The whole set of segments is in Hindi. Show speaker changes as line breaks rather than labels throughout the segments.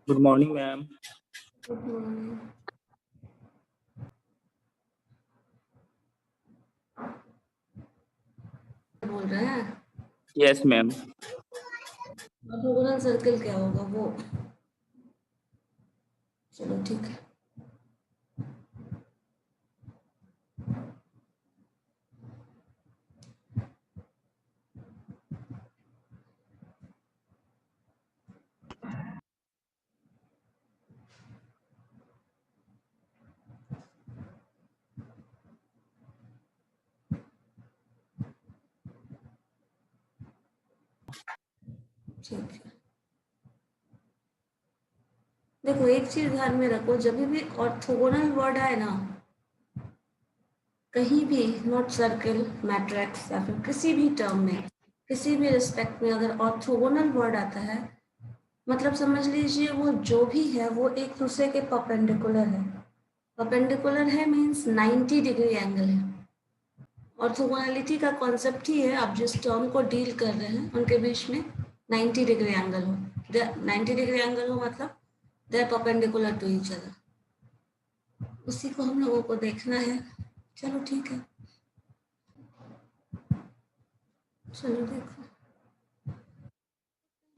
Good morning ma'am.
Good morning. बोल रहे हैं
यस मैम।
ऑर्थोगोनल सर्कल क्या होगा वो? चलो ठीक है। ठीक है, देखो एक चीज ध्यान में रखो, जब भी ऑर्थोगोनल वर्ड आए ना कहीं भी, नॉट सर्कल, मैट्रिक्स या फिर किसी भी टर्म में, किसी भी रिस्पेक्ट में अगर ऑर्थोगोनल वर्ड आता है मतलब समझ लीजिए वो जो भी है वो एक दूसरे के परपेंडिकुलर है। परपेंडिकुलर है मीन्स 90 डिग्री एंगल है। ऑर्थोगोनलिटी का कॉन्सेप्ट ही है, आप जिस टर्म को डील कर रहे हैं उनके बीच में 90 डिग्री एंगल हो। 90 डिग्री एंगल हो मतलब they are perpendicular to each other. उसी को हम लोगों को देखना है। चलो ठीक है, चलो देखो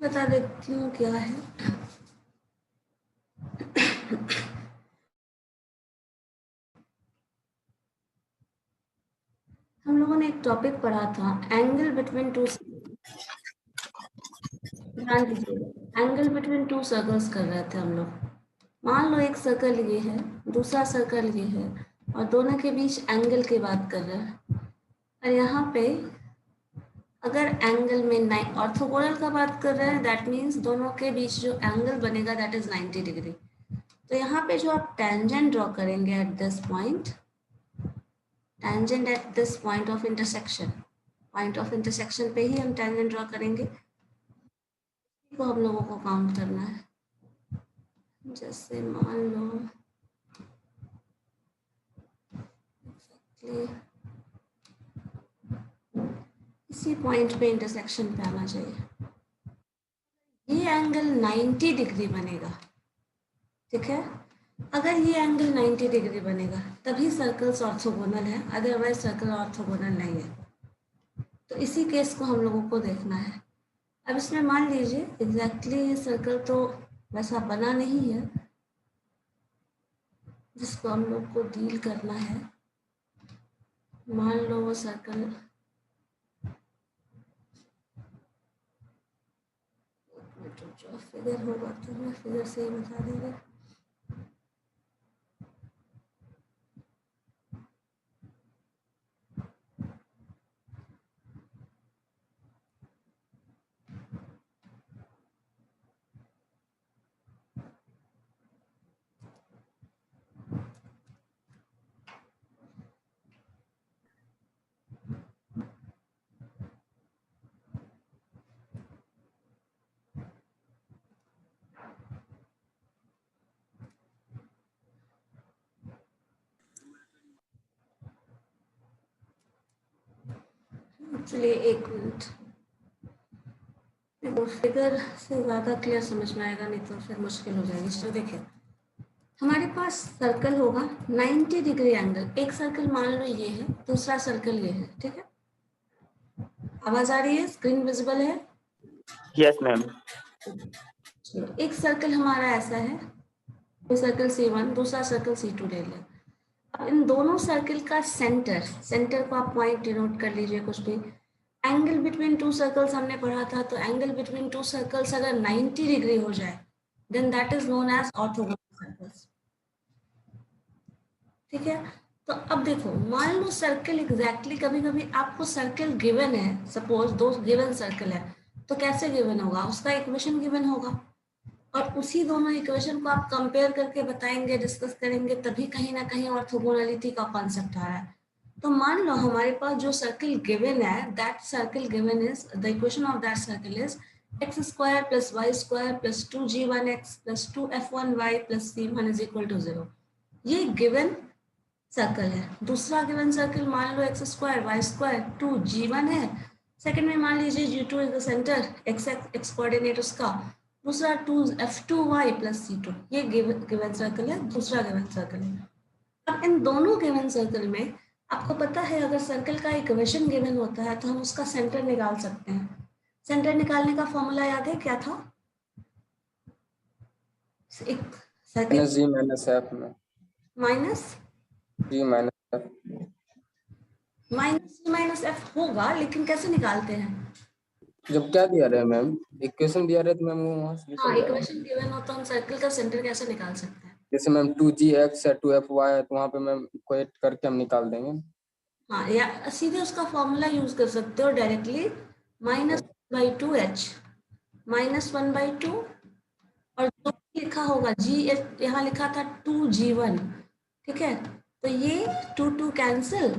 बता देती हूँ क्या है। हम लोगों ने एक टॉपिक पढ़ा था, एंगल बिटवीन टू, ध्यान दीजिएगा, एंगल बिटवीन टू सर्कल्स कर रहे थे हम लोग। मान लो एक सर्कल ये है, दूसरा सर्कल ये है और दोनों के बीच एंगल की बात कर रहे हैं। और यहाँ पे अगर एंगल में ऑर्थोगोनल का बात कर रहे हैं, दैट मीन्स दोनों के बीच जो एंगल बनेगा दैट इज 90 डिग्री। तो यहाँ पे जो आप टेंजेंट ड्रॉ करेंगे at this point, tangent at this point of intersection, point of intersection पे ही हम टेंजेंट ड्रॉ करेंगे। तो हम लोगों को काउंट करना है। जैसे मान लो इसी पॉइंट पे इंटरसेक्शन पे आना चाहिए। ये एंगल 90 डिग्री बनेगा, ठीक है। अगर ये एंगल 90 डिग्री बनेगा तभी सर्कल्स ऑर्थोगोनल है, अदरवाइज सर्कल ऑर्थोगोनल नहीं है। तो इसी केस को हम लोगों को देखना है। अब इसमें मान लीजिए एग्जैक्टली ये सर्कल तो वैसा बना नहीं है जिसको हम लोग को डील करना है। मान लो वो सर्कल, जो फिगर होगा तो मैं फिगर से ही बता देंगे। चलिए एक मिनट, देखो फिगर से ज़्यादा क्लियर समझ में आएगा, नहीं तो फिर मुश्किल हो जाएगी। तो देखिए हमारे पास सर्कल होगा 90 डिग्री एंगल, एक सर्कल मान लो ये है, दूसरा सर्कल ये है, ठीक है। आवाज आ रही है? स्क्रीन विजिबल है?
Yes ma'am.
एक सर्कल हमारा ऐसा है, सर्कल C1, दूसरा सर्कल C2 ले लें। अब इन दोनों सर्कल का सेंटर, सेंटर को आप पॉइंट डिनोट कर लीजिए कुछ भी। एंगल बिटवीन टू सर्कल्स हमने पढ़ा था, तो एंगल बिटवीन टू सर्कल्स अगर 90 डिग्री हो जाए then that is known as orthogonal circles, ठीक है। तो अब देखो मान लो सर्कल एग्जैक्टली, कभी कभी आपको सर्कल गिवन है, सपोज दो गिवन सर्कल है, तो कैसे गिवन होगा, उसका इक्वेशन गिवन होगा और उसी दोनों इक्वेशन को आप कंपेयर करके बताएंगे, डिस्कस करेंगे, तभी कहीं ना कहीं ऑर्थोगोनलिटी का कॉन्सेप्ट आ रहा है। तो मान लो हमारे पास जो सर्कल गिवन है, that circle given is, the equation of that circle is x square plus Y square plus 2g1x plus 2f1y plus c1 is equal to 0। ये गिवन सर्कल है। दूसरा गिवन सर्कल मान लो X square Y square 2g1 है, सेकंड में मान लीजिए g2 is the centre, x coordinate उसका दूसरा f2y प्लस c2, ये गिवन सर्कल है, दूसरा गिवन सर्कल है। अब इन दोनों गिवन सर्कल में आपको पता है अगर सर्कल का इक्वेशन गिवन होता है तो हम उसका सेंटर निकाल सकते हैं। सेंटर निकालने का फॉर्मूला याद है क्या था? एक सर्कल
g माइनस f में
minus
g minus f
minus F होगा, लेकिन कैसे निकालते हैं?
जब क्या दिया रहे मैम, इक्वेशन दिया रहे तो मैम वो वहाँ से
हाँ, इक्वेशन गिवन हो तो हम सर्कल का सेंटर कैसे निकाल सकते हैं?
जैसे मैम 2gx है 2fy है तो वहाँ पे मैम इक्वेट करके हम निकाल देंगे।
हाँ, या सीधे उसका फॉर्मूला यूज कर सकते हो डायरेक्टली, -1/2h -1/2, और जो लिखा होगा g, यहाँ लिखा था 2g1, ठीक है, तो ये 2 कैंसिल,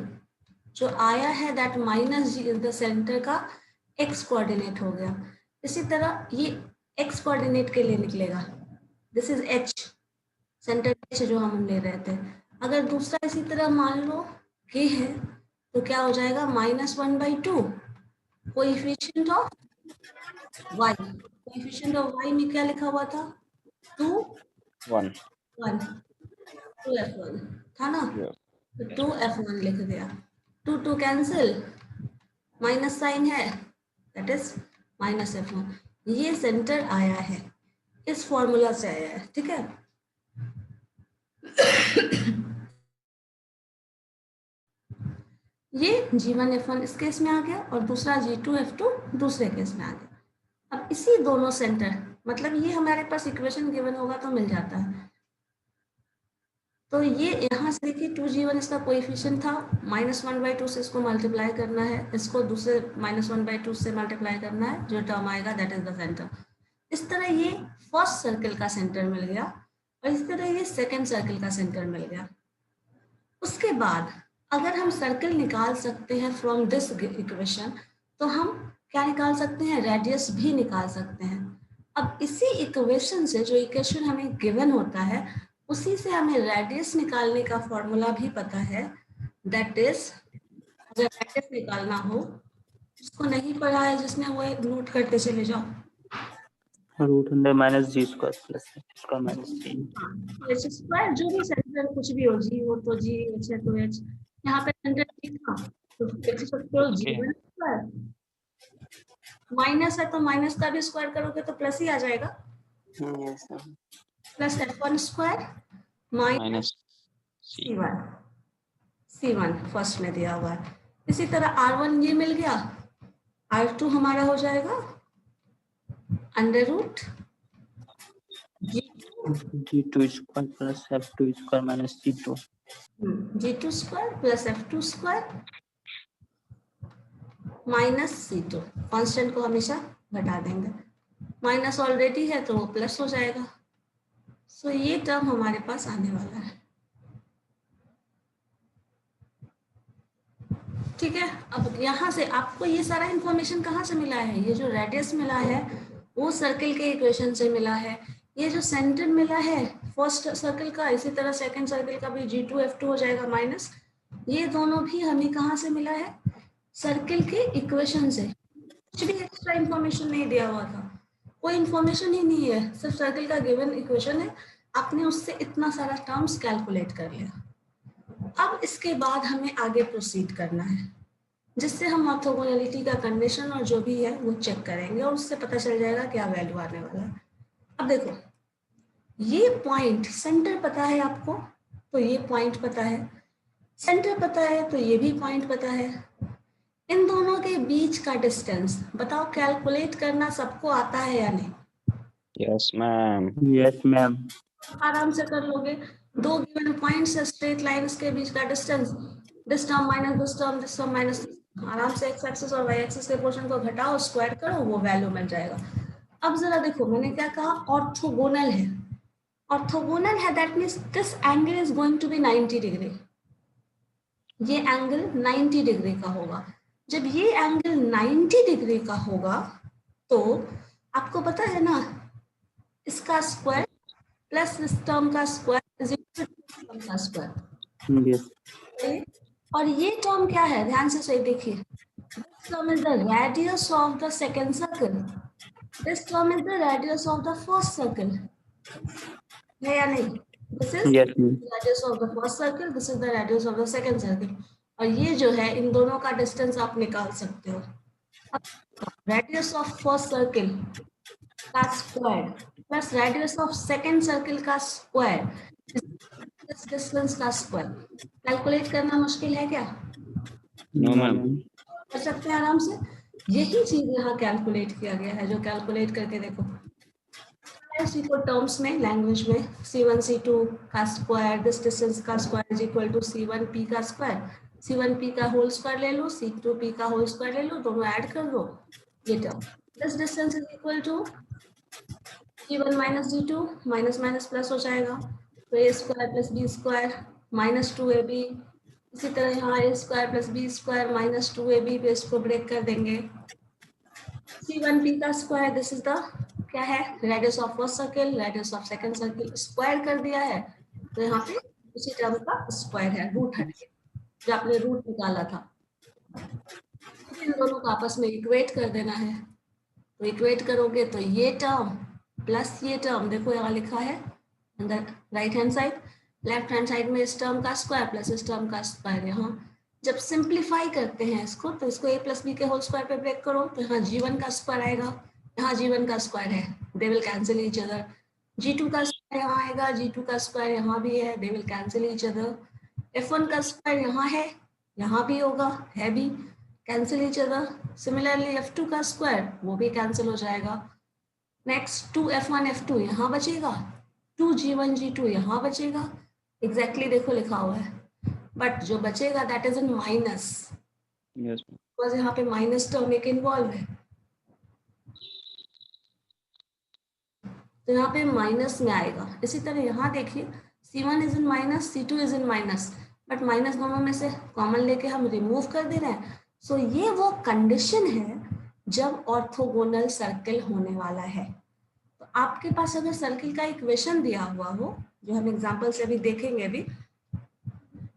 जो आया है that minus G in the centre का x कोऑर्डिनेट हो गया। इसी तरह ये x कोऑर्डिनेट के लिए निकलेगा, this is h, centre h जो हम ले रहे थे। अगर दूसरा इसी तरह मान लो k है तो क्या हो जाएगा, -1/2 coefficient of y, coefficient of y में क्या लिखा हुआ था, 2 1 2f1 था ना, तो 2f1 लिख दिया, 2 कैंसिल, माइनस साइन है दैट इज -f1। ये सेंटर आया है, इस फॉर्मूला से आया है, ठीक है। ये g1 f1 इस केस में आ गया और दूसरा g2 f2 दूसरे केस में आ गया। अब इसी दोनों सेंटर, मतलब ये हमारे पास इक्वेशन गिवन होगा तो मिल जाता है। तो ये यहाँ से देखिए 2g1 इसका कोएफिशिएंट था, -1/2 से इसको मल्टीप्लाई करना है, इसको दूसरे -1/2 से मल्टीप्लाई करना है, जो टर्म आएगा दैट इज द सेंटर। इस तरह ये फर्स्ट सर्कल का सेंटर मिल गया और इस तरह ये सेकंड सर्कल का सेंटर मिल गया। उसके बाद अगर हम सर्कल निकाल सकते हैं फ्रॉम दिस इक्वेशन, तो हम क्या निकाल सकते हैं, रेडियस भी निकाल सकते हैं। अब इसी इक्वेशन से, जो इक्वेशन हमें गिवन होता है, उसी से हमें रेडियस निकालने का फॉर्मूला भी पता है, दैट इज, अगर रेडियस निकालना हो, उसको नहीं पढ़ा है जिसने, वो एक नोट करते चले जाओ,
√100 - g² plus h² - g।
h square, जो भी सेंटर कुछ भी हो, g हो तो g, h है तो h, यहाँ पे सेंटर g था तो लिख सकते हो g1 स्क्वायर, माइनस है तो माइनस का भी स्क्वायर करोगे तो प्लस ही आ जाएगा, plus f1 square minus c1 first में दिया हुआ है। इसी तरह r1 ये मिल गया, r2 हमारा हो जाएगा √
g2² plus f2² - g2।
g2 square plus f2 square minus c2, constant को हमेशा घटा देंगे, माइनस ऑलरेडी है तो वो प्लस हो जाएगा। सो ये टर्म हमारे पास आने वाला है, ठीक है। अब यहाँ से आपको ये सारा इंफॉर्मेशन कहाँ से मिला है, ये जो रेडियस मिला है वो सर्कल के इक्वेशन से मिला है, ये जो सेंटर मिला है फर्स्ट सर्कल का, इसी तरह सेकंड सर्कल का भी g2 f2 हो जाएगा माइनस, ये दोनों भी हमें कहाँ से मिला है, सर्कल के इक्वेशन से। कुछ भी एक्स्ट्रा इंफॉर्मेशन नहीं दिया हुआ था, कोई इंफॉर्मेशन ही नहीं है, सिर्फ सर्कल का गिवन इक्वेशन है, आपने उससे इतना सारा टर्म्स कैलकुलेट कर लिया। अब इसके बाद हमें आगे प्रोसीड करना है, जिससे हम ऑर्थोगोनैलिटी का कंडीशन और जो भी है वो चेक करेंगे और उससे पता चल जाएगा क्या वैल्यू आने वाला है। अब देखो, ये पॉइंट सेंटर पता है आपको, तो ये पॉइंट पता है, सेंटर पता है तो ये भी पॉइंट पता है। इन दोनों के बीच का डिस्टेंस बताओ, कैलकुलेट करना सबको आता है या नहीं?
Yes ma'am.
Yes ma'am.
आराम से कर लोगे, दो गिवन पॉइंट्स है, स्ट्रेट लाइंस के बीच का distance, this term minus this term, this term minus, आराम से एक्स एक्सिस और वाई एक्सिस के पोर्शन को घटाओ, स्क्वायर करो, वो वैल्यू मिल जाएगा। अब जरा देखो, मैंने क्या कहा, ऑर्थोगोनल है, ऑर्थोगोनल है that means this angle is going to be 90 degree, ये एंगल 90 डिग्री का होगा। जब ये एंगल 90 डिग्री का होगा तो आपको पता है ना, इसका स्क्वायर प्लस इस टर्म का square is equal to term का स्क्वायर।
यस।
और ये टर्म क्या है, ध्यान से सही देखिए, this term is the radius of the second circle, This term is the radius of the first circle. है या नहीं? This is
Yes, ma'am.
radius of the first circle. This is the radius of the second circle. और ये जो है इन दोनों का डिस्टेंस आप निकाल सकते हो. Radius of first circle का square plus radius of second circle का स्क्वायर, इस डिस्टेंस का स्क्वायर. कैलकुलेट करना मुश्किल है क्या?
No, ma'am.
कर सकते हैं आराम से. यही चीज यहाँ कैलकुलेट किया गया है, जो कैलकुलेट करके देखो. इसी को टर्म्स में, लैंग्वेज में C1 C2 का स्क्वायर, दिस डिस्टेंस का square is equal to C1P का स्क्वायर. C1P का होल स्क्वायर ले लो, C2P का होल स्क्वायर ले लो, दोनों ऐड कर दो. ये term this distance is equal to G1 minus G2, minus minus plus हो जाएगा, तो A square plus B square minus 2AB. इसी तरह यहाँ A square plus B square minus 2AB पे इसको ब्रेक कर देंगे. C1P का स्क्वायर, दिस इज द क्या है, radius of first circle, radius of second circle, square कर दिया है, तो यहाँ पे उसी टर्म का स्क्वायर है, रूट हट के जो आपने रूट निकाला था. इन दोनों को आपस में इक्वेट कर देना है. तो इक्वेट करोगे तो ये टर्म प्लस ये टर्म, देखो यहाँ लिखा है अंदर right hand side, left hand side में इस टर्म का स्क्वायर प्लस इस टर्म का स्क्वायर. यहाँ जब सिंप्लीफाई करते हैं इसको, तो इसको a प्लस बी के होल स्क्वायर पे ब्रेक करो, तो यहाँ G1 का स्क्वायर आएगा, यहाँ G1 का स्क्वायर है, they will cancel each other. G2 का स्क्वायर यहाँ आएगा, G2 का स्क्वायर यहाँ भी है, they will cancel each other. F1 का स्क्वायर यहाँ है, यहाँ भी होगा, है भी, cancel each other. Similarly F2 का स्क्वायर वो भी कैंसिल हो जाएगा. नेक्स्ट 2F1 F2 यहाँ बचेगा, 2G1 G2 यहाँ बचेगा. एग्जैक्टली देखो लिखा हुआ है, बट जो बचेगा that is in minus,
Yes, ma'am.
Because यहाँ पे माइनस टर्म एक इन्वॉल्व है, तो यहाँ पे माइनस में आएगा. इसी तरह यहाँ देखिए C1 is in minus, C2 is in minus, but minus दोनों में से कॉमन लेके हम रिमूव कर दे रहे हैं. सो ये वो कंडीशन है जब ऑर्थोगोनल सर्किल होने वाला है. तो आपके पास अगर सर्किल का इक्वेशन दिया हुआ हो, जो हम एग्जांपल से अभी देखेंगे अभी,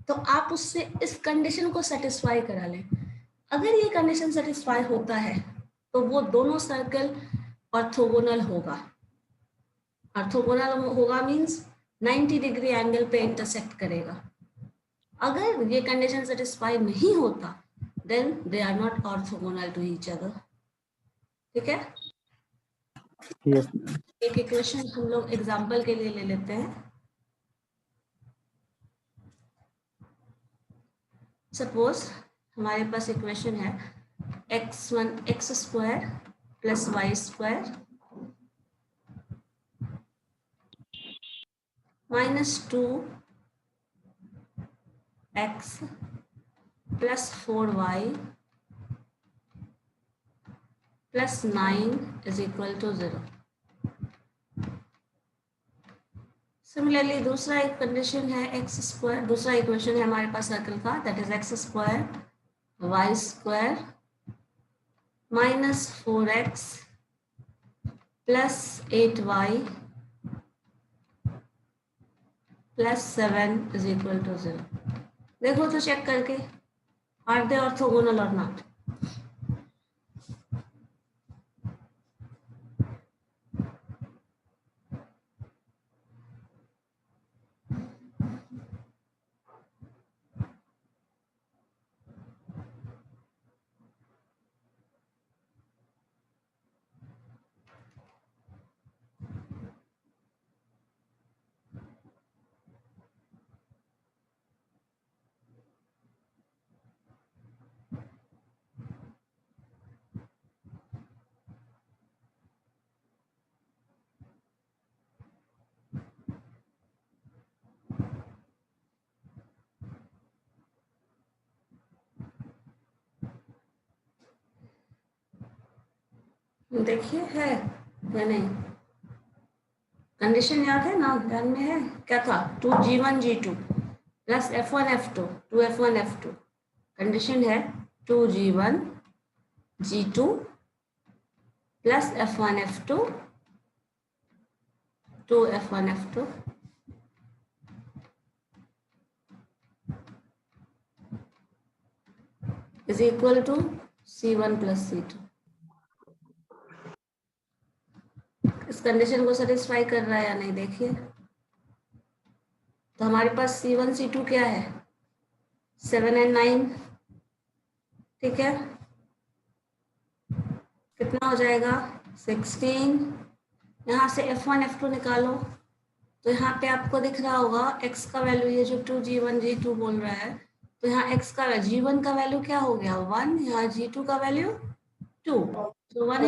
तो आप उससे इस कंडीशन को सेटिस्फाई करा लें. अगर ये कंडीशन सेटिस्फाई होता है तो वो दोनों सर्कल ऑर्थोगोनल होगा. ऑर्थोगोनल होगा मींस 90 डिग्री एंगल पे इंटरसेक्ट करेगा. अगर ये कंडीशन सेटिस्फाई नहीं होता, then they are not orthogonal to each other. ठीक है.
Yes.
एक इक्वेशन हम लोग एग्जांपल के लिए ले लेते हैं. सपोज हमारे पास इक्वेशन है x1 x square plus Y square minus 2x plus 4y plus 9 is equal to 0. Similarly दूसरा एक कंडीशन है x स्क्वायर, दूसरा इक्वेशन है हमारे पास सर्कल का, that is x square Y square minus 4x plus 8y plus 7 is equal to 0. देखो तो चेक करके, आर दे ऑर्थोगोनल और नॉट. देखिए है या नहीं, कंडीशन याद है ना, ध्यान में है क्या था, 2G1 G2 plus F1 F2 2F1 F2. Condition है 2G1 G2 plus F1 F2 2F1 F2 is equal to C1 plus C2. Condition को सेटिस्फाई कर रहा है या नहीं देखिए। तो हमारे पास C1 C2 क्या है 7 और 9, ठीक है, कितना हो जाएगा 16। यहाँ से F1 F2 निकालो, तो यहाँ पे आपको दिख रहा होगा x का वैल्यू, ये जो 2G1 G2 बोल रहा है, तो यहाँ x का G1 का वैल्यू क्या हो गया 1, यहाँ G2 का वैल्यू 2, तो 1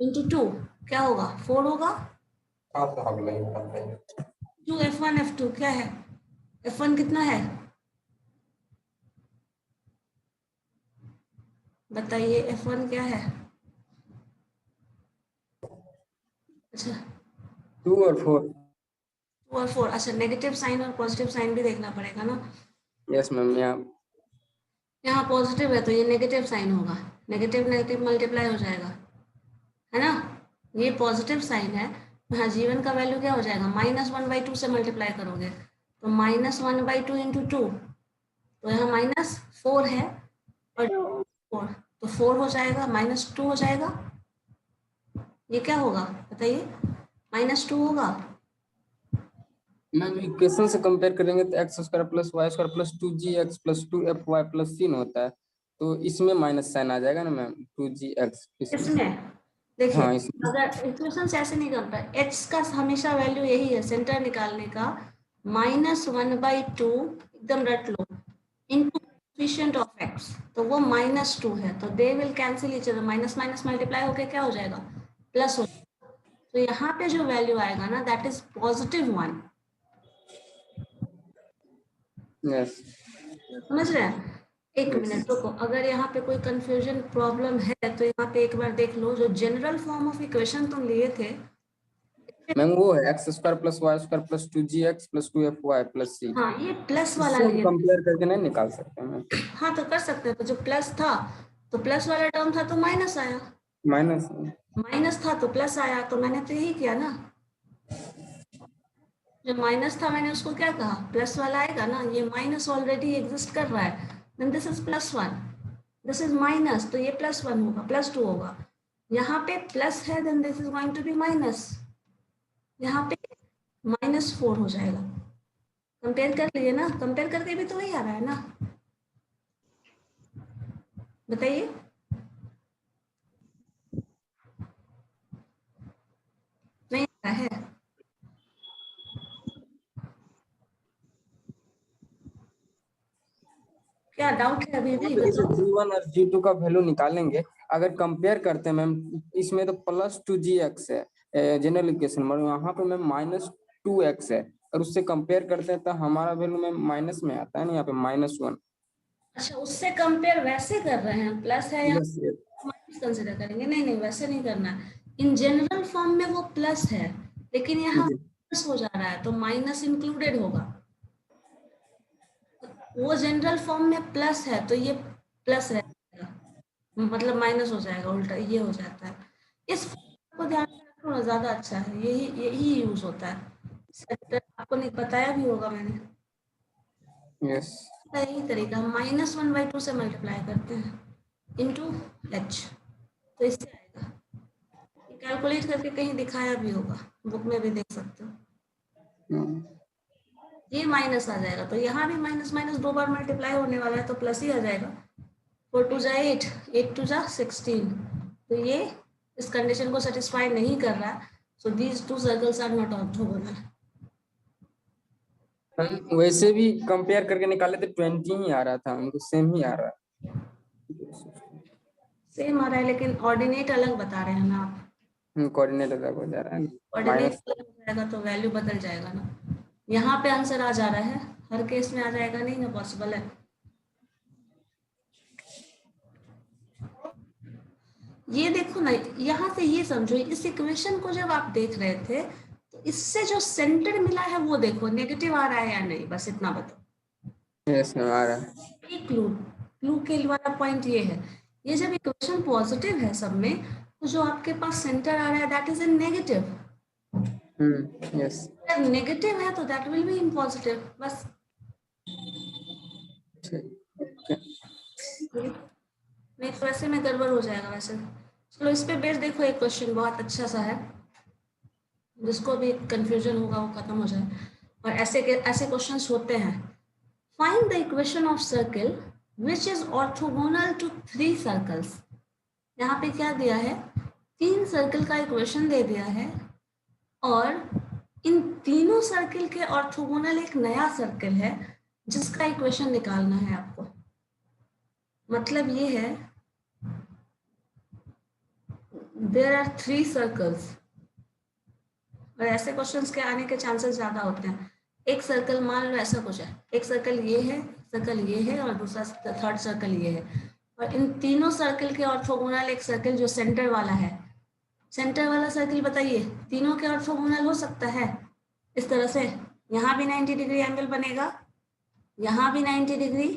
इंटू 2 क्या होगा 4 होगा। 2 F1 F2 क्या है, F1 कितना है बताइए, F1 क्या है। अच्छा
2 और 4।
2 और 4, अच्छा नेगेटिव साइन और पॉजिटिव साइन भी देखना पड़ेगा ना।
यस मैम,
यहाँ पॉजिटिव है तो ये नेगेटिव साइन होगा, नेगेटिव नेगेटिव मल्टीप्लाई हो जाएगा, है ना। ये पॉजिटिव साइन है, यहाँ G1 का वैल्यू क्या हो जाएगा -1/2 से मल्टीप्लाई करोगे तो -1/2 इंटू 2, तो यहाँ -4 है और 4, तो 4 हो जाएगा, -2 हो जाएगा, ये क्या होगा बताइए -2 होगा।
मैम इक्वेशन से कंपेयर करेंगे तो x square plus Y square plus 2gx plus 2fy plus 3 होता है, तो इसमें माइनस साइन आ जाएगा ना मैम 2gx
इसमें देखिए
हाँ इसमें।
अगर इक्वेशन से ऐसे नहीं करता, h का हमेशा वैल्यू यही है सेंटर निकालने का, -1/2 एकदम रट लो इंटू कोएफिशिएंट ऑफ x, तो वो -2 है, तो they will cancel each other, minus minus multiply होके क्या हो जाएगा प्लस हो, तो यहाँ पे जो वैल्यू आएगा ना दैट इज +1।
यस
समझ रहे हैं। एक मिनट रुको, अगर यहाँ पे कोई कंफ्यूजन प्रॉब्लम है तो यहाँ पे एक बार देख लो, जो जनरल फॉर्म ऑफ इक्वेशन तुम लिए थे
मैम वो है x square plus Y square plus 2gx plus 2fy plus 3।
हाँ ये प्लस वाला
इससे
लिए,
कंपेयर करके नहीं निकाल सकते मैम।
हाँ तो कर सकते हैं, तो जो प्लस था तो प्लस वाला टर्म था तो माइनस आया,
माइनस
माइनस था तो प्लस आया, तो मैंने तो यही किया ना, जो माइनस था मैंने उसको क्या कहा प्लस वाला आएगा ना, ये माइनस ऑलरेडी एग्जिस्ट कर रहा है, then this is +1, this is minus, तो ये +1 होगा +2 होगा, यहाँ पे प्लस है then this is going to be minus, यहाँ पे -4 हो जाएगा। कंपेयर कर लिए ना, कंपेयर करके भी तो वही आ रहा है ना, बताइए नहीं आ रहा है। क्या डाउट है अभी भी
जैसे
बताओ।
G1 और G2 का वैल्यू निकालेंगे, अगर कंपेयर करते हैं मैम, इसमें तो प्लस 2gx है जनरल इक्वेशन में, यहाँ पे मैम -2x है, और उससे कंपेयर करते हैं तो हमारा वैल्यू मैम माइनस में आता है ना, यहाँ पे -1।
अच्छा उससे कंपेयर वैसे कर रहे हैं, प्लस है यहाँ
यस
माइनस कंसिडर करेंगे, नहीं नहीं वैसे नहीं करना है, इन जनरल फॉर्म में वो प्लस है लेकिन यहाँ माइनस हो जा रहा है तो माइनस इंक्लूडेड होगा, वो जनरल फॉर्म में प्लस है तो ये प्लस रहेगा, मतलब माइनस हो जाएगा, उल्टा ये हो जाता है। इस को ध्यान में रखो ना, ज्यादा अच्छा है, यही यही यूज होता है, सेंटर आपको नहीं बताया भी होगा मैंने,
यस
यही तरीका, -1/2 से मल्टीप्लाई करते हैं इंटू h, तो इससे आएगा, कैलकुलेट करके कहीं दिखाया भी होगा, बुक में भी देख सकते हो, ये माइनस आ जाएगा, तो यहाँ भी माइनस माइनस 2 बार मल्टीप्लाई होने वाला है तो प्लस ही आ जाएगा, 4 2 जा 8, 8 2 जा 16, तो ये इस कंडीशन को सेटिस्फाई नहीं कर रहा, so these two circles are not orthogonal.
वैसे भी कंपेयर करके निकाले तो 20 ही आ रहा था, हमको सेम ही आ रहा है।
सेम आ रहा है लेकिन ऑर्डिनेट अलग बता रहे हैं ना आप,
कोऑर्डिनेट अलग हो जा रहा है,
ऑर्डिनेट अलग हो जाएगा तो वैल्यू बदल जाएगा ना, यहाँ पे आंसर आ जा रहा है, हर केस में आ जाएगा नहीं ना, पॉसिबल है। ये देखो ना, यहाँ से ये समझो, इस इक्वेशन को जब आप देख रहे थे तो इससे जो सेंटर मिला है वो देखो नेगेटिव आ रहा है या नहीं, बस इतना बताओ।
यस मैम आ रहा है।
ये क्लू क्लू के वाला पॉइंट ये है, ये जब इक्वेशन पॉजिटिव है सब में तो जो आपके पास सेंटर आ रहा है that is in negative,
yes
अगर नेगेटिव है तो that will be in positive, बस
ओके
नहीं तो वैसे में गड़बड़ हो जाएगा वैसे। चलो इस पे बेस देखो, एक क्वेश्चन बहुत अच्छा सा है, जिसको भी कंफ्यूजन होगा वो खत्म हो जाए। और ऐसे क्वेश्चंस होते हैं। Find the equation of circle which is orthogonal to 3 circles. यहाँ पे क्या दिया है, 3 सर्कल का इक्वेशन दे दिया है, और इन तीनों सर्किल के ऑर्थोगोनल एक नया सर्किल है जिसका इक्वेशन निकालना है आपको। मतलब ये है, देयर आर 3 सर्कल्स, और ऐसे क्वेश्चंस के आने के चांसेस ज्यादा होते हैं। एक सर्कल मान लो ऐसा कुछ है, एक सर्कल ये है, सर्कल ये है, और दूसरा थर्ड सर्कल ये है, और इन तीनों सर्कल के ऑर्थोगोनल एक सर्कल जो सेंटर वाला है, सेंटर वाला सर्कल बताइए तीनों के ऑर्थोगोनल हो सकता है इस तरह से। यहाँ भी 90 डिग्री एंगल बनेगा, यहाँ भी 90 डिग्री,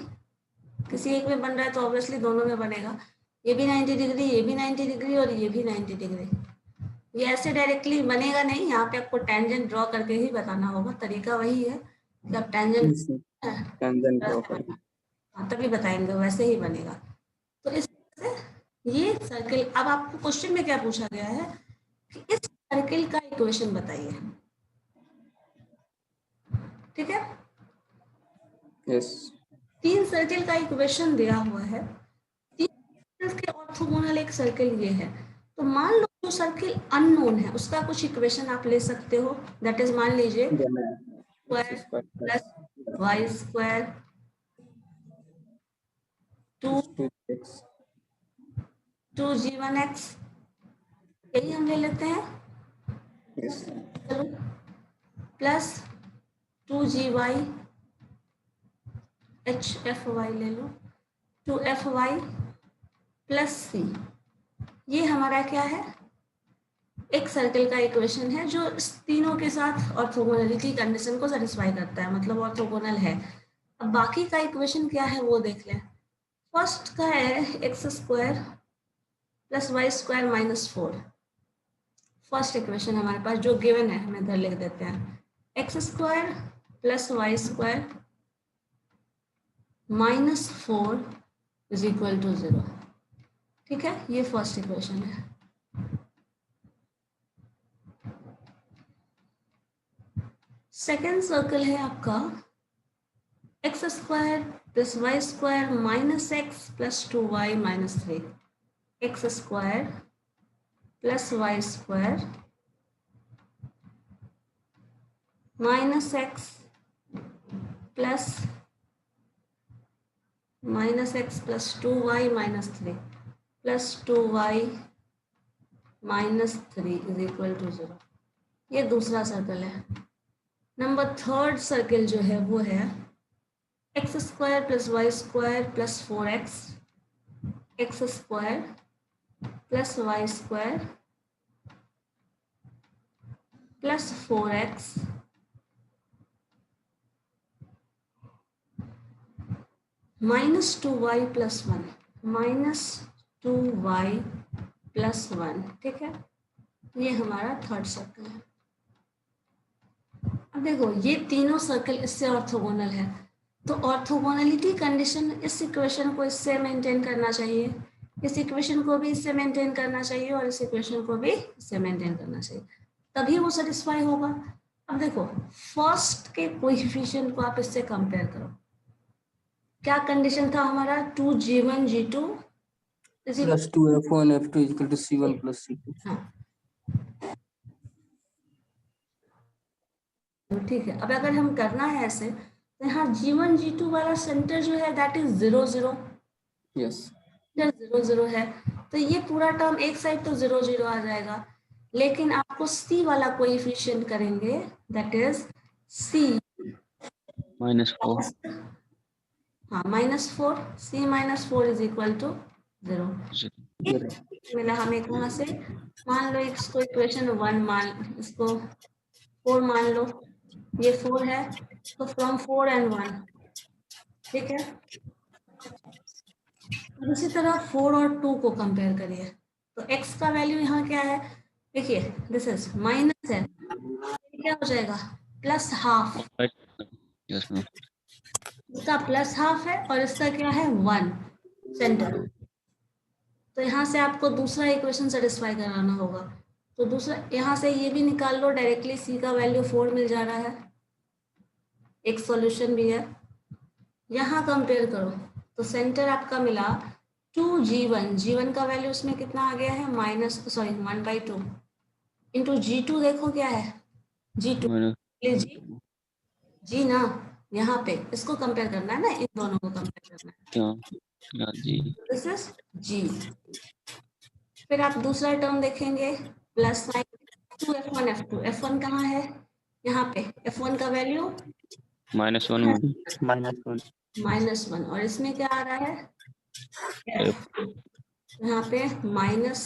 किसी एक में बन रहा है तो ऑब्वियसली दोनों में बनेगा। ये भी 90 डिग्री, ये भी 90 डिग्री, और ये भी 90 डिग्री। ये ऐसे डायरेक्टली बनेगा नहीं, यहाँ पे आपको टेंजेंट ड्रॉ करके ही बताना होगा। तरीका वही है कि आप टेंजेंट
टेंजेंट ड्रॉ करें।
तभी बताएंगे, वैसे ही बनेगा। तो इस तरह से ये सर्किल, अब आपको क्वेश्चन में क्या पूछा गया है कि इस सर्किल का इक्वेशन बताइए, ठीक है।
यस,
3 सर्किल का इक्वेशन दिया हुआ है, 3 सर्किल के ऑर्थोगोनल एक सर्किल ये है। तो मान लो जो सर्किल अननोन है उसका कुछ इक्वेशन आप ले सकते हो, दैट इज मान लीजिए square plus Y square 2g1x, यही हम ले लेते हैं। चलो, प्लस 2gy hfy ले लो, 2fy प्लस c। ये हमारा क्या है, एक सर्किल का इक्वेशन है जो इस तीनों के साथ ऑर्थोगोनलिटी कंडीशन को सेटिस्फाई करता है, मतलब ऑर्थोगोनल है। अब बाकी का इक्वेशन क्या है वो देख लें। फर्स्ट का है X square plus Y square minus 4। First equation हमारे पास जो गिवन है, हम इधर लिख देते हैं, X square plus Y square minus 4 is equal to 0। ठीक है, ये फर्स्ट इक्वेशन है। सेकेंड सर्कल है आपका X square plus Y square minus X plus 2y minus 3। X square plus Y square minus X plus plus 2y minus 3 plus 2y minus 3 is equal to 0। ये दूसरा सर्कल है। नंबर थर्ड सर्कल जो है वो है X square plus Y square plus 4x, X square plus Y square plus 4x minus 2y plus 1, minus 2y plus 1। ठीक है, ये हमारा थर्ड सर्कल है। अब देखो ये तीनों सर्कल इससे ऑर्थोगोनल है, तो ऑर्थोगोनलिटी कंडीशन इस इक्वेशन को इससे मेंटेन करना चाहिए, इस इक्वेशन को भी इससे मेंटेन करना चाहिए, और इस इक्वेशन को भी इससे मेंटेन करना चाहिए, तभी वो सेटिस्फाई होगा। अब देखो फर्स्ट के कोएफिशिएंट को आप इससे कंपेयर करो। क्या कंडीशन था हमारा, 2g1 g2
plus 2f1 f2 equal to c1 plus c2।
हाँ ठीक है। अब अगर हम करना है ऐसे, तो यहाँ g1 g2 वाला सेंटर जो है दैट इज 0 0।
यस,
0 0 है, तो ये पूरा टर्म एक साइड तो 0 0 आ जाएगा, लेकिन आपको c वाला कोएफिशिएंट करेंगे दैट इज c
-4
हाँ -4, c -4 इज इक्वल टू 0 मिला हमें कहाँ से। मान लो इसको इक्वेशन 1 मान, इसको 4 मान लो, ये 4 है, तो फ्रॉम 4 and 1। ठीक है, और इसी तरह 4 और 2 को कंपेयर करिए, तो x का वैल्यू यहाँ क्या है, देखिए दिस इज माइनस है, क्या हो जाएगा प्लस हाफ।
Yes ma'am.
इसका प्लस हाफ है और इसका क्या है 1 सेंटर, तो यहाँ से आपको दूसरा इक्वेशन सेटिस्फाई कराना होगा। तो दूसरा यहाँ से ये भी निकाल लो डायरेक्टली, सी का वैल्यू 4 मिल जा रहा है, एक सॉल्यूशन भी है। यहाँ कंपेयर करो तो सेंटर आपका मिला 2g1, g1 का वैल्यू उसमें कितना आ गया है, -1/2 इंटू g2 देखो क्या है, g2 जी ना, यहाँ पे इसको कंपेयर करना है ना, इन दोनों को कंपेयर करना है,
क्या जी,
दिस इज जी। फिर आप दूसरा टर्म देखेंगे plus sign 2f1 f2, f1 कहाँ है, यहाँ पे f1 का वैल्यू
-1
-1
-1, और इसमें क्या आ रहा है f, यहाँ पे माइनस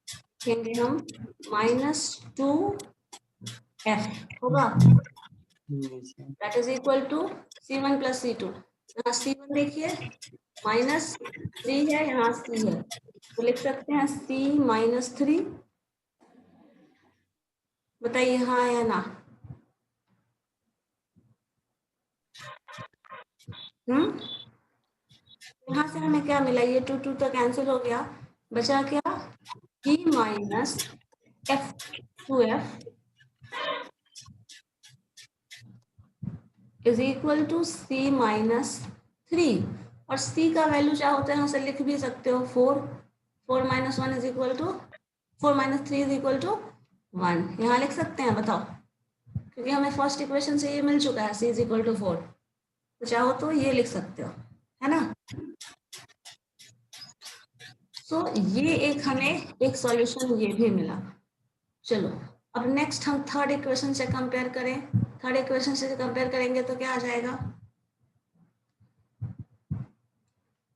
देखेंगे हम, -2f होगा, that is equal to c1 + c2। यहाँ c1 देखिए -3 है, यहाँ c है, तो लिख सकते हैं c -3। बताइए हाँ या ना। यहाँ से हमें क्या मिला, ये 2 तो कैंसिल हो गया, बचा क्या, g - f2f is equal to c -3, और c का वैल्यू क्या होता है, यहाँ से लिख भी सकते हो 4 - 1 is equal to 4 - 3 is equal to 1, यहाँ लिख सकते हैं, बताओ, क्योंकि हमें फर्स्ट इक्वेशन से ये मिल चुका है c इज इक्वल टू 4, तो चाहो तो ये लिख सकते हो, है ना। तो ये एक हमें एक सॉल्यूशन ये भी मिला। चलो अब नेक्स्ट हम थर्ड इक्वेशन से कंपेयर करें। थर्ड इक्वेशन से कंपेयर करेंगे तो क्या आ जाएगा,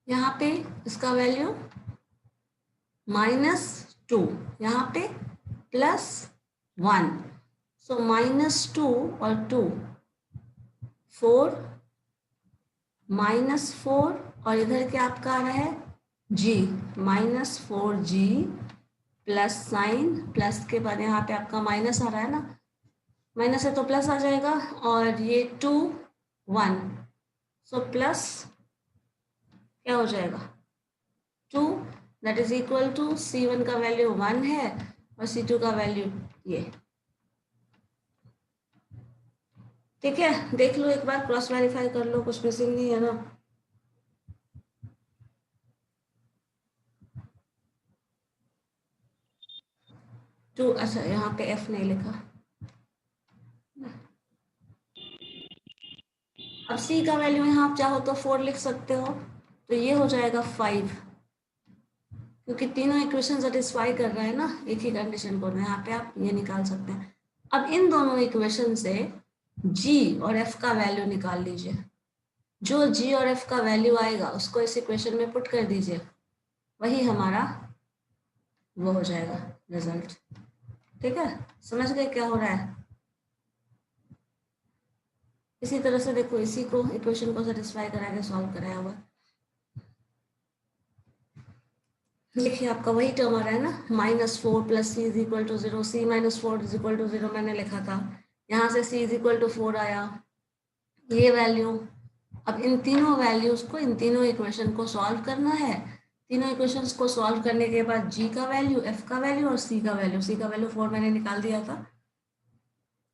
यहाँ पे इसका वैल्यू -2, यहाँ पे +1, सो -2 और 2 4, -4, और इधर क्या आपका आ रहा है g, -4g plus sign, plus के बाद यहाँ पे आपका माइनस आ रहा है ना, माइनस है तो प्लस आ जाएगा, और ये 2 1, सो प्लस क्या हो जाएगा 2, that is equal to c1 का वैल्यू 1 है और c2 का वैल्यू ये, ठीक है। देख लो एक बार, क्रॉस वेरीफाई कर लो, कुछ मिसिंग नहीं है ना। टू, अच्छा यहाँ पे f नहीं लिखा, अब c का वैल्यू यहाँ आप चाहो तो 4 लिख सकते हो, तो ये हो जाएगा 5, क्योंकि तीनों इक्वेशन सेटिस्फाई कर रहा है ना एक ही कंडीशन को, यहाँ पे आप ये निकाल सकते हैं। अब इन दोनों इक्वेशन से g और f का वैल्यू निकाल लीजिए, जो g और f का वैल्यू आएगा उसको इस इक्वेशन में पुट कर दीजिए, वही हमारा वो हो जाएगा रिजल्ट, ठीक है। समझ गए क्या हो रहा है। इसी तरह से देखो, इसी को इक्वेशन को सेटिस्फाई करा के सॉल्व कराया हुआ, देखिए आपका वही टर्म आ रहा है ना, -4 + c is equal to 0, c - 4 is equal to 0 मैंने लिखा था, यहाँ से c इज इक्वल टू 4 आया, ये वैल्यू। अब इन तीनों वैल्यूज को, इन तीनों इक्वेशन को सॉल्व करना है। तीनों इक्वेशंस को सॉल्व करने के बाद g का वैल्यू, f का वैल्यू और c का वैल्यू, c का वैल्यू 4 मैंने निकाल दिया था,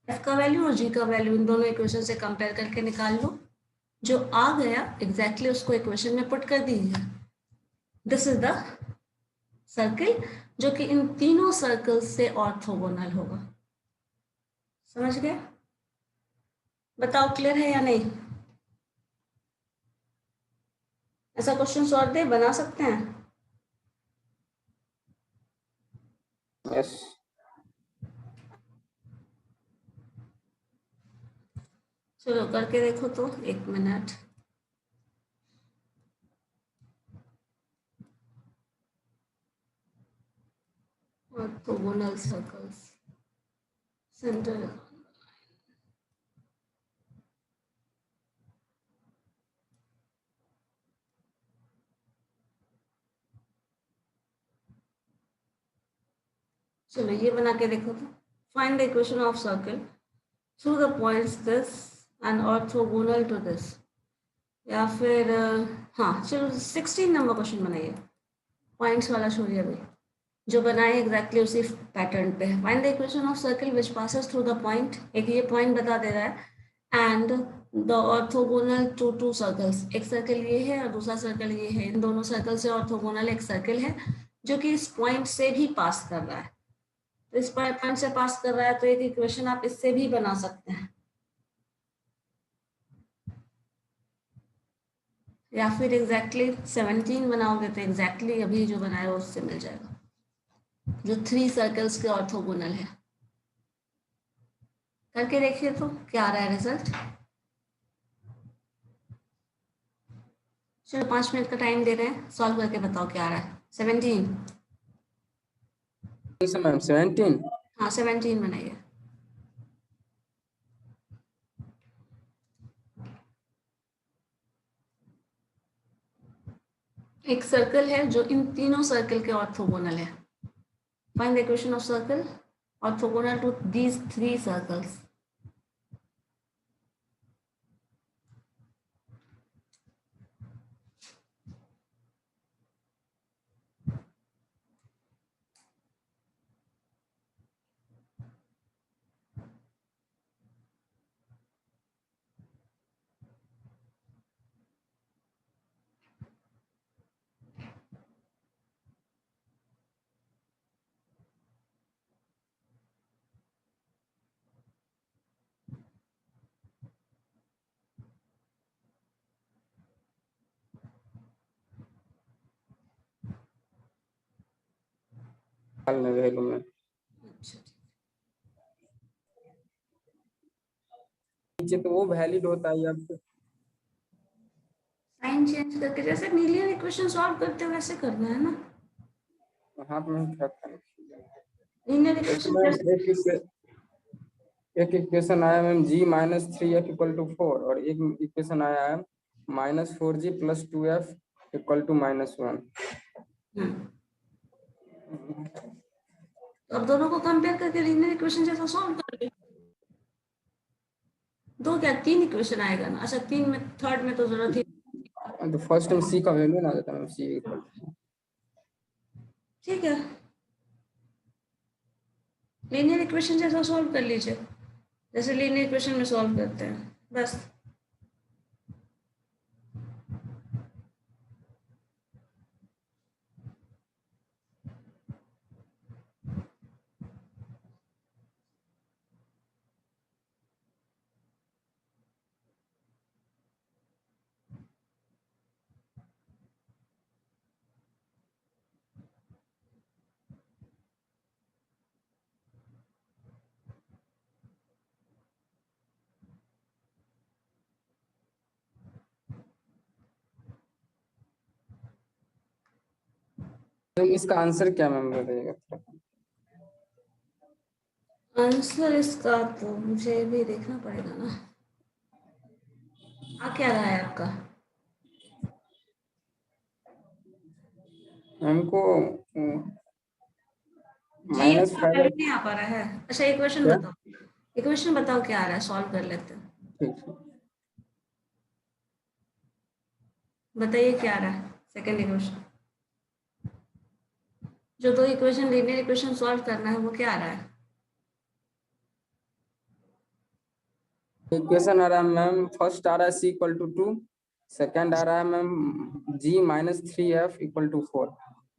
f का वैल्यू और g का वैल्यू इन दोनों इक्वेशन से कंपेयर करके निकाल लो, जो आ गया एग्जैक्टली उसको इक्वेशन में पुट कर दीजिए। दिस इज द सर्किल जो कि इन तीनों सर्कल्स से ऑर्थोगोनल होगा। समझ गए? बताओ क्लियर है या नहीं? ऐसा क्वेश्चन और दे बना सकते हैं?
यस।
चलो करके देखो तो, 1 मिनट। ऑर्थोगोनल सर्कल्स, सेंटर, चलो ये बना के देखो तो, find the equation of circle through the points this and orthogonal to this, या फिर हाँ चलो 16 नंबर क्वेश्चन बनाइए। पॉइंट्स वाला छोड़िए अभी, जो बनाए एग्जैक्टली उसी पैटर्न पे है। Find the equation of circle which passes through the point, एक ये पॉइंट बता दे रहा है, and the orthogonal to two circles, एक सर्कल ये है और दूसरा सर्कल ये है, इन दोनों सर्कल से ऑर्थोगोनल एक सर्कल है जो कि इस पॉइंट से भी पास कर रहा है। तो इस पॉइंट से पास कर रहा है तो एक इक्वेशन आप इससे भी बना सकते हैं, या फिर एग्जैक्टली 17 बनाओगे तो एग्जैक्टली अभी जो बनाया उससे मिल जाएगा, जो 3 सर्कल्स के ऑर्थोगोनल है। करके देखिए तो क्या आ रहा है रिजल्ट। चलो 5 मिनट का टाइम दे रहे हैं, सॉल्व करके बताओ क्या आ रहा है। 17,
मैम 17।
हाँ 17 बनाइए। एक सर्कल है जो इन तीनों सर्कल के ऑर्थोगोनल है। Find the equation of circle orthogonal to these 3 circles.
Value में
अच्छा,
नीचे तो वो वैलिड होता है आपको।
साइन चेंज करके जैसे लीनियर इक्वेशन सॉल्व करते हो वैसे करना है ना।
हाँ तो मैं क्या करूं?
लीनियर
जैसे
इक्वेशन
मैम
जैसे
एक इक्वेशन आया मैम g-3f इक्वल टू 4 और एक इक्वेशन आया है -4g + 2f इक्वल टू -1।
तो अब दोनों को कंपेयर करके लीनियर इक्वेशन जैसा सॉल्व कर लो। 2 क्या 3 इक्वेशन आएगा ना। अच्छा 3 में थर्ड में तो जरूरत ही,
तो फर्स्ट टाइम c का वैल्यू ना देता मैम, c इक्वल टू
ठीक है लीनियर इक्वेशन जैसा सॉल्व कर लीजिए, जैसे लीनियर इक्वेशन में सॉल्व करते हैं बस।
मैम इसका आंसर क्या मैम बताइएगा।
आंसर इसका तो मुझे भी देखना पड़ेगा ना। आ क्या रहा है आपका?
हमको
जी
-5
नहीं आ पा रहा है। अच्छा इक्वेशन
क्या?
बताओ, इक्वेशन बताओ क्या आ रहा है, सॉल्व कर लेते हैं।
ठीक है
बताइए क्या आ रहा है सेकंड इक्वेशन, जो 2 इक्वेशन लीनियर इक्वेशन सॉल्व करना है वो क्या आ रहा है?
इक्वेशन आ रहा है मैम, फर्स्ट आ रहा है c इक्वल टू 2, सेकंड आ रहा है ma'am g-3f equal to 4।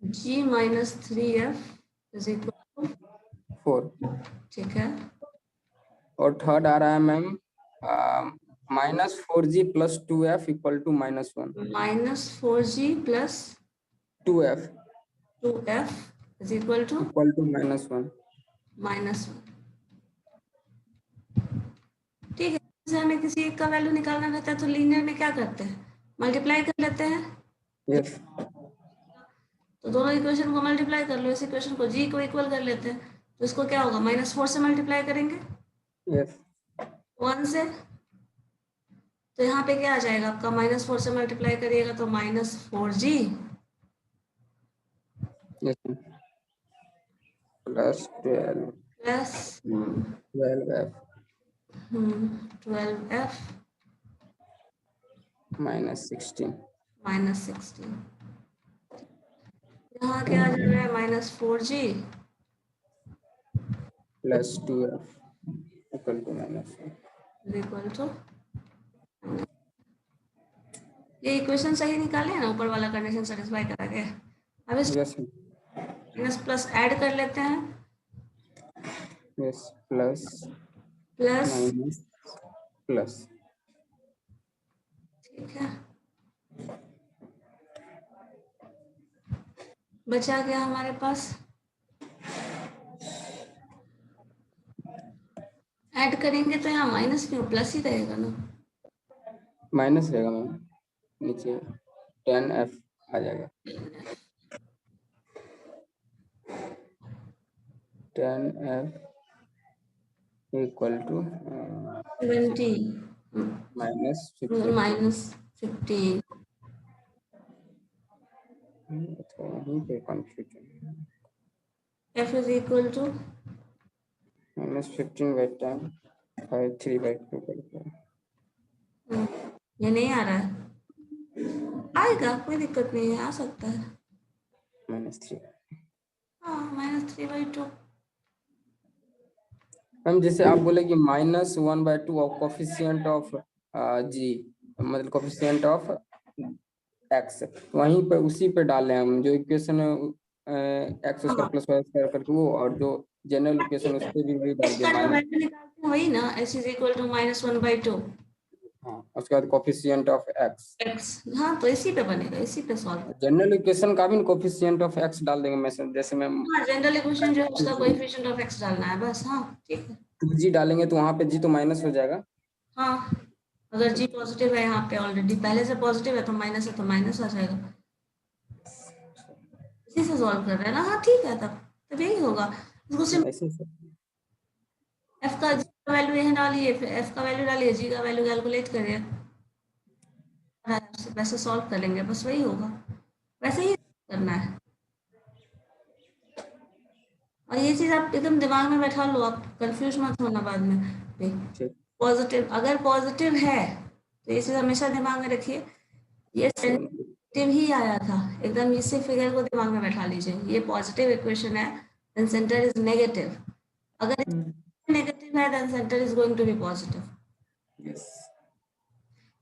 g-3f is equal to
4
ठीक है,
और थर्ड आ रहा है ma'am -4g + 2f equal to -1।
-4g +
2f
2f is equal to
-1।
-1। ठीक है, जैसे हमें किसी एक का वैल्यू निकालना रहता है तो लीनियर में क्या करते हैं, मल्टीप्लाई कर लेते हैं।
यस
तो दोनों इक्वेशन को मल्टीप्लाई कर लो, इस इक्वेशन को g को इक्वल कर लेते हैं, तो इसको क्या होगा -4 से मल्टीप्लाई करेंगे
यस
1 से, तो यहाँ पे क्या आ जाएगा आपका -4 से मल्टीप्लाई करिएगा तो -4g
yes plus 12
plus
12f
12f
-16।
-16। यहाँ क्या आ जा रहा है -4g
plus 2f equal to minus
equal to, ये इक्वेशन सही निकाले है ना, ऊपर वाला कंडीशन सेटिस्फाई करा के। अब इस
यस
माइनस प्लस ऐड कर लेते हैं,
yes plus
plus,
minus plus
ठीक है। बचा क्या हमारे पास, ऐड करेंगे तो यहाँ माइनस क्यों, प्लस ही रहेगा ना।
माइनस रहेगा मैम, नीचे 10f आ जाएगा, 10f इक्वल टू
20
माइनस 15।
-15,
तो यहीं पे confusion,
f is equal to
-15/10 5 3/2 करके
ये नहीं आ रहा है, आएगा कोई दिक्कत नहीं है, आ सकता है।
-3।
हाँ -3/2,
मैम जैसे आप बोले कि -1/2 ऑफ कोफिशिएंट ऑफ जी, मतलब कोफिशिएंट ऑफ एक्स, वहीं पे उसी पे डाले हम जो equation x square plus Y square करके वो, और जो जनरल इक्वेशन उस पे भी वही डाल दिया
इसका जो
माइनस।
वैल्यू निकालते हैं वही ना, s इज इक्वल टू -1/2
हाँ, उसके बाद कोफिशिएंट ऑफ एक्स,
x, हाँ तो इसी पे बनेगा, इसी पे सॉल्व।
जनरल इक्वेशन का भी कोफिशिएंट ऑफ एक्स डाल देंगे, मैं जैसे मैम
हाँ जनरल इक्वेशन जो है उसका कोएफिशिएंट ऑफ x डालना है बस, हाँ ठीक है।
2g डालेंगे तो वहाँ पे g तो माइनस हो जाएगा।
हाँ अगर g पॉजिटिव है यहाँ पे, ऑलरेडी पहले से पॉजिटिव है तो माइनस है तो माइनस आ जाएगा, इसी से सॉल्व कर रहे हैं ना। हाँ ठीक है, तब यही होगा। इसको सिर्फ
ऐसे से
f का g का वैल्यू यहाँ डालिए, फिर f का वैल्यू डालिए, g का वैल्यू कैलकुलेट करिए, वैसे सॉल्व कर लेंगे, बस वही होगा, वैसे ही करना है। और ये चीज आप एकदम दिमाग में बैठा लो, आप कंफ्यूज मत होना बाद में। पॉजिटिव, अगर पॉजिटिव है तो ये चीज हमेशा दिमाग में रखिए, ये सेंटर ही आया था, एकदम इसी फिगर को दिमाग में बैठा लीजिए, ये पॉजिटिव इक्वेशन है, देन सेंटर इज नेगेटिव, अगर नेगेटिव है then centre is going to be positive,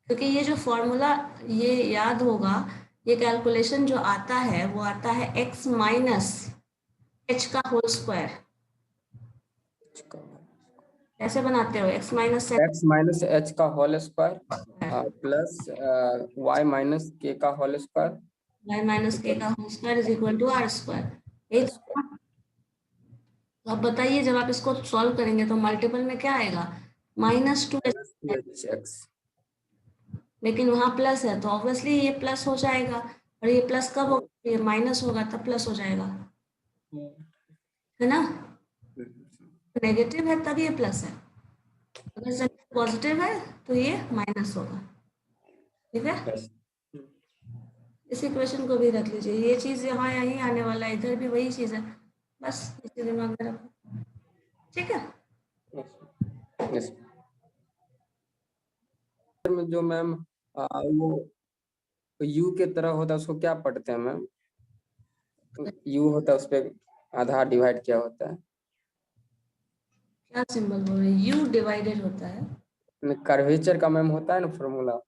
क्योंकि ये जो फॉर्मूला, ये याद होगा, ये कैलकुलेशन जो आता है वो आता है x माइनस h का होल स्क्वायर। कैसे बनाते हो, x माइनस
h का whole square plus y minus k का whole square,
y minus k का whole square is equal to r square. यही तो, तो अब बताइए जब आप इसको सॉल्व करेंगे तो मल्टीपल में क्या आएगा, -2h, लेकिन वहां प्लस है तो ऑब्वियसली ये प्लस हो जाएगा, और ये प्लस कब होगा, ये माइनस होगा तब प्लस हो जाएगा, है ना। नेगेटिव है तब ये प्लस है, अगर पॉजिटिव है तो ये माइनस होगा, ठीक है। इस इक्वेशन को भी रख लीजिए, ये चीज यहाँ यहीं आने वाला है, इधर भी वही चीज है, बस इसे दिमाग में रखो, ठीक है।
में जो मैम वो u के तरह होता है उसको क्या पढ़ते हैं मैम, u होता है उस पे आधा डिवाइड क्या होता है,
क्या सिंबल बोल रहे हैं, u डिवाइडेड होता है,
कर्वेचर का मैम होता है ना फॉर्मूला,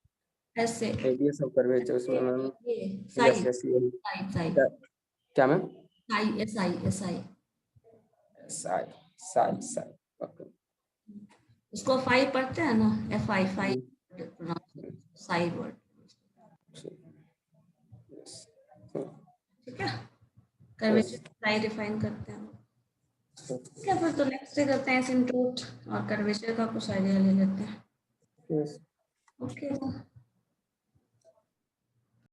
ऐसे
रेडियस ऑफ कर्वेचर, उसमें मैम
ये
यस
साई
यस यही
साई साई
क्या ma'am,
psi SI SI,
psi psi psi, okay
इसको फाई पढ़ते हैं ना, F I phi, psi word, ठीक है। कर्वेचर साई डिफाइन करते हैं, ठीक है। फिर तो नेक्स्ट डे करते हैं सिम्टोट और कर्वेचर का कुछ आइडिया ले लेते हैं, ओके।